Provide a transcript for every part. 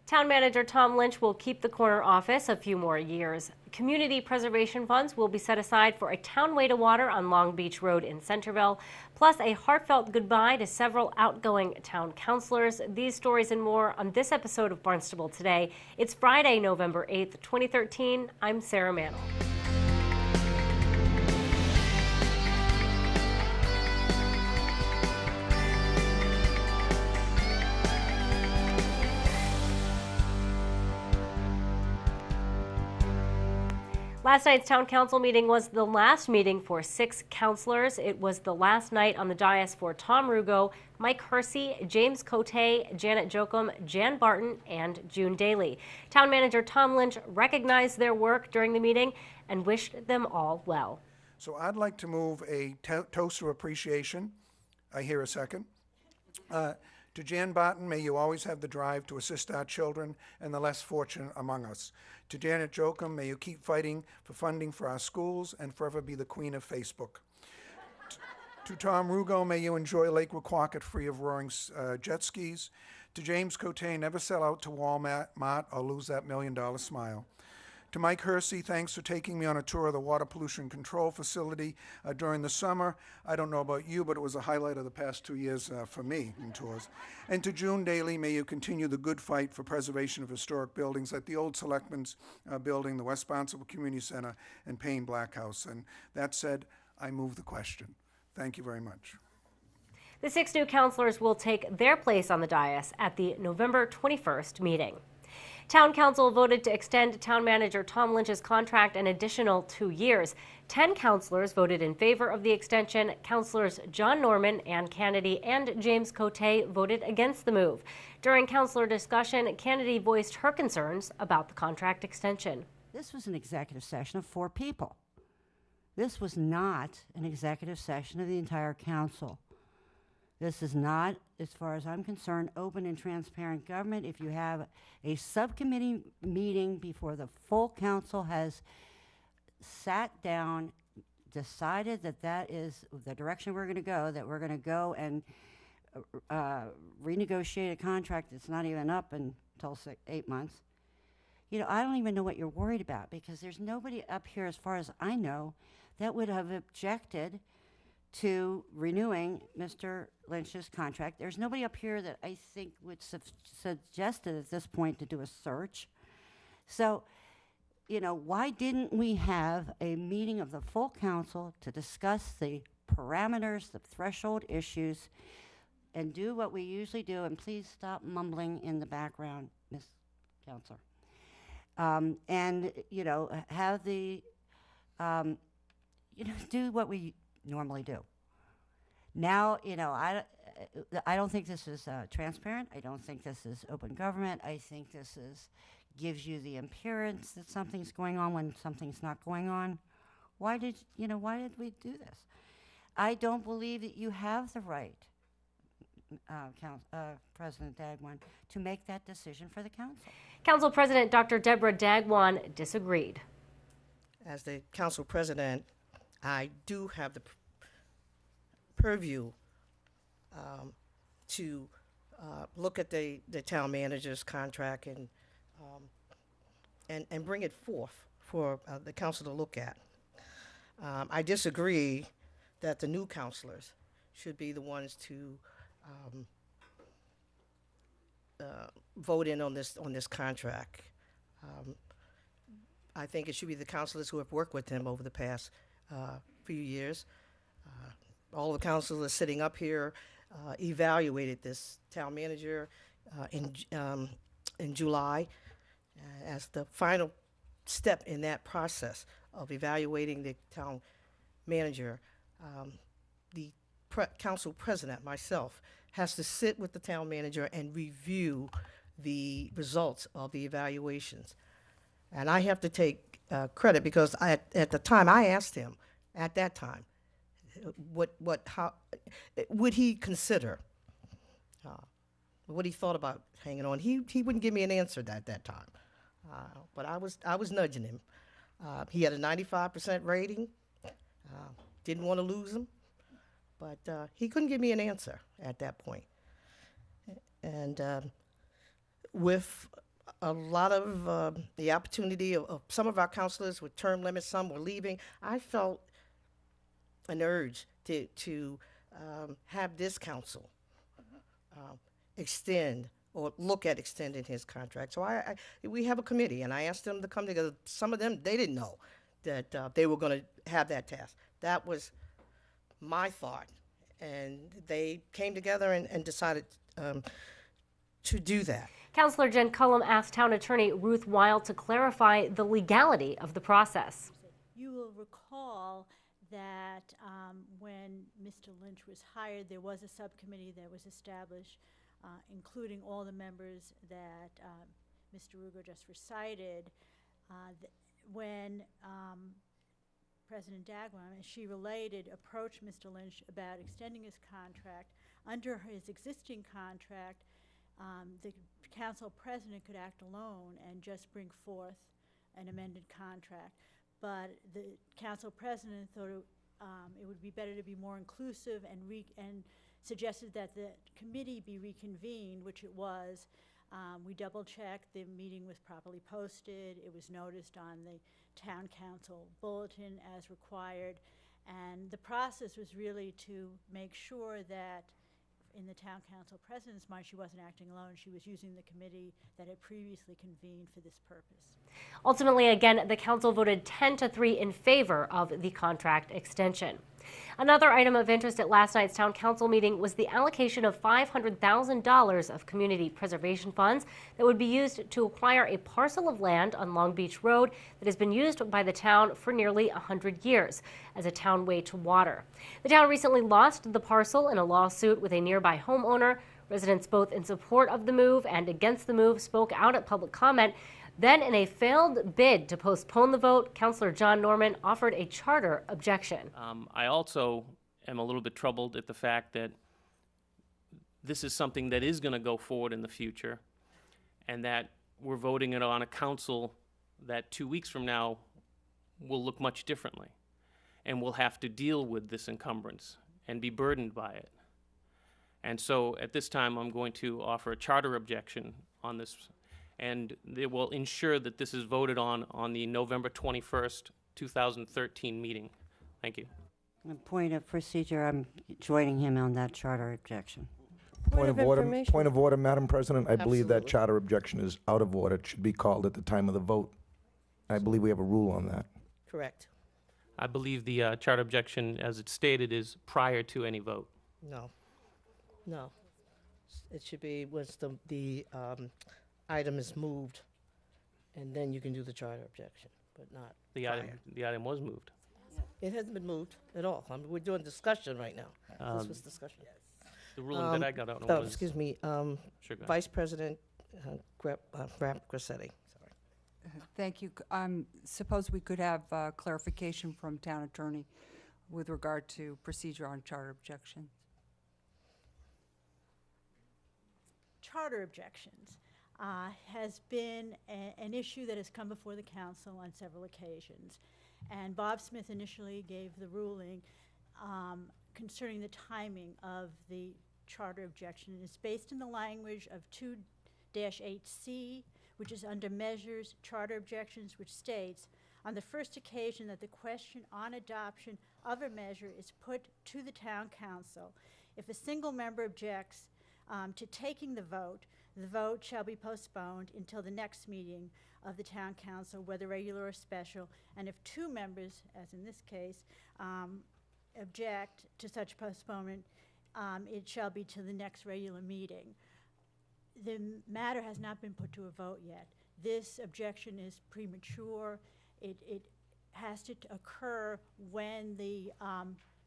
Town Manager Tom Lynch will keep the corner office a few more years. Community preservation funds will be set aside for a town way to water on Long Beach Road in Centerville, plus a heartfelt goodbye to several outgoing town councilors. These stories and more on this episode of Barnstable Today. It's Friday, November 8th, 2013. I'm Sarah Mantle. Last night's town council meeting was the last meeting for 6 councilors. It was the last night on the dais for Tom Rugo, Mike Hersey, James Cote, Janet Jochum, Jan Barton, and June Daly. Town Manager Tom Lynch recognized their work during the meeting and wished them all well. So I'd like to move a toast of appreciation. I hear a second. To Jan Barton, may you always have the drive to assist our children and the less fortunate among us. To Janet Jochum, may you keep fighting for funding for our schools and forever be the queen of Facebook. To Tom Rugo, may you enjoy Lake Wequacket free of roaring jet skis. To James Cote, never sell out to Walmart or lose that $1 million smile. To Mike Hersey, thanks for taking me on a tour of the water pollution control facility during the summer. I don't know about you, but it was a highlight of the past 2 years for me in tours. And to June Daly, may you continue the good fight for preservation of historic buildings like the old Selectmen's Building, the West Barnstable Community Center, and Payne Black House. And that said, I move the question. Thank you very much. The 6 new councilors will take their place on the dais at the November 21st meeting. Town Council voted to extend Town Manager Tom Lynch's contract an additional 2 years. 10 councilors voted in favor of the extension. Councilors John Norman, Ann Kennedy, and James Cote voted against the move. During councilor discussion, Kennedy voiced her concerns about the contract extension. This was an executive session of 4 people. This was not an executive session of the entire council. This is not, as far as I'm concerned, open and transparent government. If you have a subcommittee meeting before the full council has sat down, decided that that is the direction we're going to go, that we're going to go and renegotiate a contract that's not even up until 8 months, you know, I don't even know what you're worried about, because there's nobody up here, as far as I know, that would have objected to renewing Mr. Lynch's contract. There's nobody up here that I think would suggest it at this point to do a search. So, you know, why didn't we have a meeting of the full council to discuss the parameters, the threshold issues, and do what we usually do? And please stop mumbling in the background, Ms. Counselor. And, you know, have the, you know, do what we normally do. Now, you know, I don't think this is transparent. I don't think this is open government. I think this gives you the appearance that something's going on when something's not going on. Why did we do this? I don't believe that you have the right, President Dagwan, to make that decision for the council. Council President Dr. Deborah Dagwan disagreed. As the council president, I do have the purview to look at the town manager's contract and bring it forth for the council to look at. I disagree that the new councilors should be the ones to vote in on this contract. I think it should be the councilors who have worked with him over the past few years. All the councilors sitting up here evaluated this town manager in July as the final step in that process of evaluating the town manager. The council president, myself, has to sit with the town manager and review the results of the evaluations. And I have to take credit, because at the time I asked him, at that time, how would he consider, what he thought about hanging on. He wouldn't give me an answer at that time, but I was nudging him. He had a 95% rating. Didn't want to lose him, but he couldn't give me an answer at that point. And with a lot of the opportunity of some of our counselors with term limits, some were leaving. I felt an urge to have this council extend or look at extending his contract. So we have a committee, and I asked them to come together. Some of them, they didn't know that they were going to have that task. That was my thought, and they came together and decided to do that. Councilor Jen Cullum asked Town Attorney Ruth Weil to clarify the legality of the process. You will recall that when Mr. Lynch was hired, there was a subcommittee that was established, including all the members that Mr. Rugo just recited. When President Dagwan, as she related, approached Mr. Lynch about extending his contract, under his existing contract, the council president could act alone and just bring forth an amended contract. But the council president thought it would be better to be more inclusive and suggested that the committee be reconvened, which it was. We double-checked. The meeting was properly posted. It was noticed on the town council bulletin as required. And the process was really to make sure that in the town council president's mind, she wasn't acting alone. She was using the committee that had previously convened for this purpose. Ultimately, again, the council voted 10-3 in favor of the contract extension. Another item of interest at last night's town council meeting was the allocation of $500,000 of community preservation funds that would be used to acquire a parcel of land on Long Beach Road that has been used by the town for nearly 100 years as a townway to water. The town recently lost the parcel in a lawsuit with a nearby homeowner. Residents both in support of the move and against the move spoke out at public comment. Then, in a failed bid to postpone the vote, Councilor John Norman offered a charter objection. I also am a little bit troubled at the fact that this is something that is going to go forward in the future, and that we're voting it on a council that 2 weeks from now will look much differently, and we'll have to deal with this encumbrance and be burdened by it. And so at this time, I'm going to offer a charter objection on this, and it will ensure that this is voted on the November 21st, 2013 meeting. Thank you. A point of procedure, I'm joining him on that charter objection. Point of order, Madam President. I believe that Absolutely. charter objection is out of order. It should be called at the time of the vote. I believe we have a rule on that. Correct. I believe the charter objection, as it's stated, is prior to any vote. No. No. It should be once the item is moved, and then you can do the charter objection, but not The item was moved. It hasn't been moved at all. I mean, we're doing discussion right now. This was discussion. The ruling that I got out Oh, was... excuse me, Sure, go ahead. Vice President Grassetti. Sorry. Thank you. Suppose we could have clarification from town attorney with regard to procedure on charter objections. Charter objections has been an issue that has come before the council on several occasions. And Bob Smith initially gave the ruling concerning the timing of the charter objection. It's based in the language of 2-8C, which is under measures, charter objections, which states, on the first occasion that the question on adoption of a measure is put to the town council, if a single member objects to taking the vote shall be postponed until the next meeting of the town council, whether regular or special, and if two members, as in this case, object to such postponement, it shall be to the next regular meeting. The matter has not been put to a vote yet. This objection is premature. It has to occur when the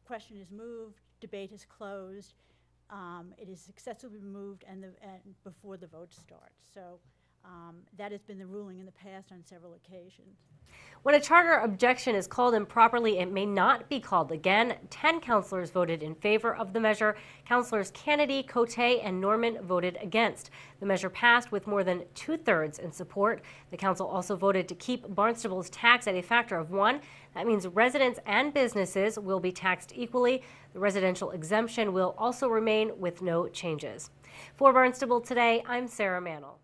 question is moved, debate is closed, it is successfully moved, and before the vote starts. So that has been the ruling in the past on several occasions. When a charter objection is called improperly, it may not be called again. 10 councilors voted in favor of the measure. Councilors Kennedy, Cote, and Norman voted against. The measure passed with more than 2/3 in support. The council also voted to keep Barnstable's tax at a factor of 1. That means residents and businesses will be taxed equally. The residential exemption will also remain with no changes. For Barnstable Today, I'm Sarah Mantle.